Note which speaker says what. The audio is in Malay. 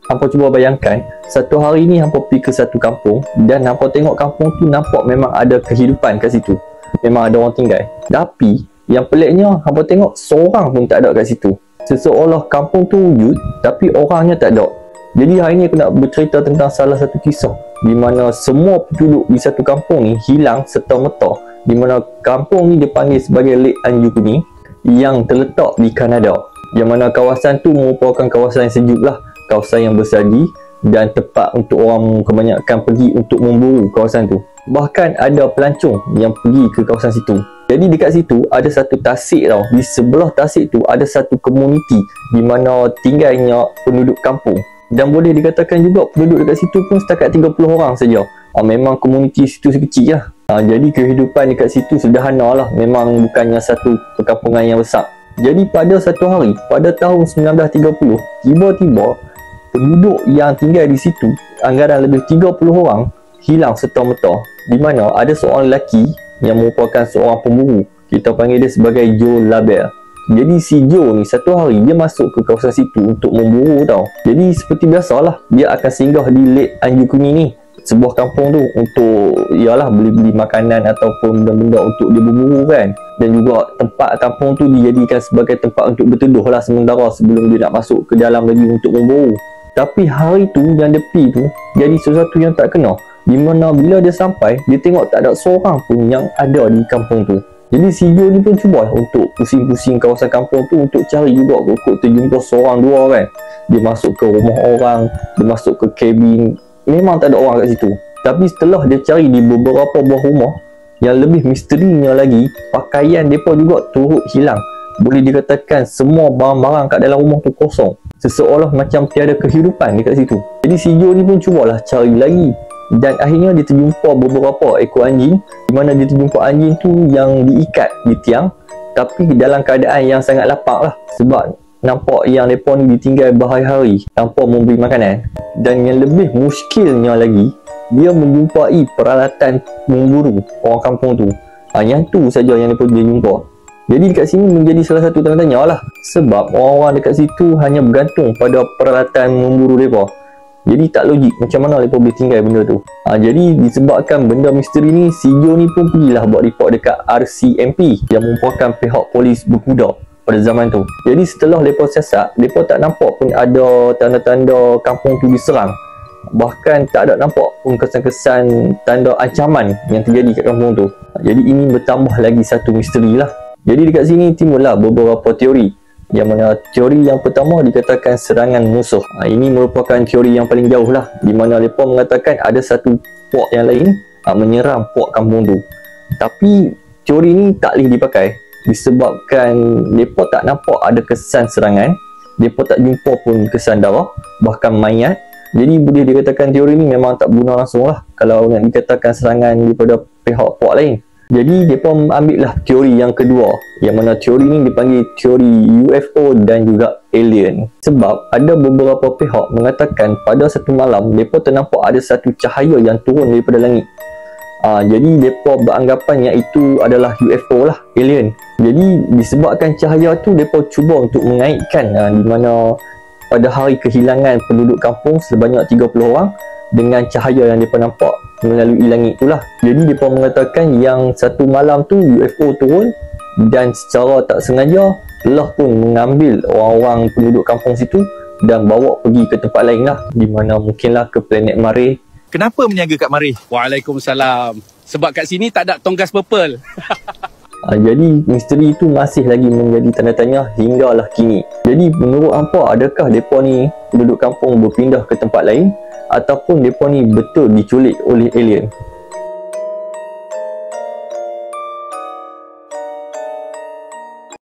Speaker 1: Hampa cuba bayangkan, satu hari ni hampa pergi ke satu kampung dan hampa tengok kampung tu nampak memang ada kehidupan kat situ. Memang ada orang tinggal. Tapi, yang peliknya hampa tengok seorang pun tak ada kat situ. Seseolah kampung tu wujud, tapi orangnya tak ada. Jadi hari ni aku nak bercerita tentang salah satu kisah di mana semua penduduk di satu kampung ni hilang serta-merta, di mana kampung ni dipanggil sebagai Lake Anjukuni yang terletak di Kanada, yang mana kawasan tu merupakan kawasan yang sejuk lah, kawasan yang bersalji dan tepat untuk orang kebanyakan pergi untuk memburu kawasan tu. Bahkan ada pelancong yang pergi ke kawasan situ. Jadi dekat situ ada satu tasik tau. Di sebelah tasik tu ada satu komuniti di mana tinggalnya penduduk kampung. Dan boleh dikatakan juga penduduk dekat situ pun setakat 30 orang saja. Memang komuniti situ sekecil lah. Jadi kehidupan dekat situ sederhana lah. Memang bukannya satu perkampungan yang besar. Jadi pada satu hari, pada tahun 1930, tiba-tiba penduduk yang tinggal di situ, anggaran lebih 30 orang, hilang serta-merta. Di mana ada seorang lelaki yang merupakan seorang pemburu. Kita panggil dia sebagai Joe Labelle. Jadi si Joe ni satu hari dia masuk ke kawasan situ untuk memburu tau. Jadi seperti biasalah, dia akan singgah di Lake Anjukuni ni, sebuah kampung tu, untuk ialah beli-beli makanan ataupun benda-benda untuk dia berburu kan. Dan juga tempat kampung tu dijadikan sebagai tempat untuk berteduh lah sementara sebelum dia nak masuk ke dalam lagi untuk memburu. Tapi hari tu yang dia pergi tu jadi sesuatu yang tak kena, di mana bila dia sampai, dia tengok tak ada seorang pun yang ada di kampung tu. Jadi si Joe ni pun cuba untuk pusing-pusing kawasan kampung tu untuk cari juga kok terjumpa seorang dua kan. Dia masuk ke rumah orang, dia masuk ke kabin, memang tak ada orang kat situ. Tapi setelah dia cari di beberapa buah rumah, yang lebih misterinya lagi, pakaian mereka juga turut hilang. Boleh dikatakan semua barang-barang kat dalam rumah tu kosong, seseolah macam tiada kehidupan dekat situ. Jadi si Joe ni pun cubalah cari lagi. Dan akhirnya dia terjumpa beberapa ekor anjing, di mana dia terjumpa anjing tu yang diikat di tiang, tapi dalam keadaan yang sangat lapar lah, sebab nampak yang mereka ni ditinggal berhari-hari tanpa memberi makanan. Dan yang lebih muskilnya lagi, dia menjumpai peralatan memburu orang kampung tu. Yang tu saja yang mereka dia jumpa. Jadi dekat sini menjadi salah satu tanda tanya lah, sebab orang-orang dekat situ hanya bergantung pada peralatan memburu mereka. Jadi tak logik macam mana mereka boleh tinggal benda tu. Jadi disebabkan benda misteri ni, si Joe ni pun pergilah buat report dekat RCMP yang merupakan pihak polis berkuda pada zaman tu. Jadi setelah mereka siasat, mereka tak nampak pun ada tanda-tanda kampung tu diserang. Bahkan tak ada nampak pun kesan-kesan tanda ancaman yang terjadi kat kampung tu. Jadi ini bertambah lagi satu misteri lah. Jadi dekat sini timbullah beberapa teori. Yang mana teori yang pertama dikatakan serangan musuh. Ini merupakan teori yang paling jauh lah, di mana mereka mengatakan ada satu puak yang lain menyerang puak kampung tu. Tapi teori ni tak boleh dipakai disebabkan mereka tak nampak ada kesan serangan, mereka tak jumpa pun kesan darah, bahkan mayat. Jadi boleh dikatakan teori ni memang tak guna langsung lah kalau nak dikatakan serangan daripada pihak puak lain. Jadi mereka ambil lah teori yang kedua, yang mana teori ni dipanggil teori UFO dan juga alien. Sebab ada beberapa pihak mengatakan pada satu malam mereka ternampak ada satu cahaya yang turun daripada langit. Jadi mereka beranggapan yang itu adalah UFO lah, alien. Jadi disebabkan cahaya tu, mereka cuba untuk mengaitkan di mana pada hari kehilangan penduduk kampung sebanyak 30 orang dengan cahaya yang mereka nampak melalui langit itulah. Jadi mereka mengatakan yang satu malam tu UFO turun dan secara tak sengaja telah pun mengambil orang-orang penduduk kampung situ dan bawa pergi ke tempat lain lah, di mana mungkinlah ke planet Mare.
Speaker 2: Kenapa meniaga kat Mare? Waalaikumsalam. Sebab kat sini tak ada tonggas purple.
Speaker 1: Jadi misteri itu masih lagi menjadi tanda tanya hinggalah kini. Jadi menurut hampa, adakah mereka ni penduduk kampung berpindah ke tempat lain ataupun mereka ni betul diculik oleh alien?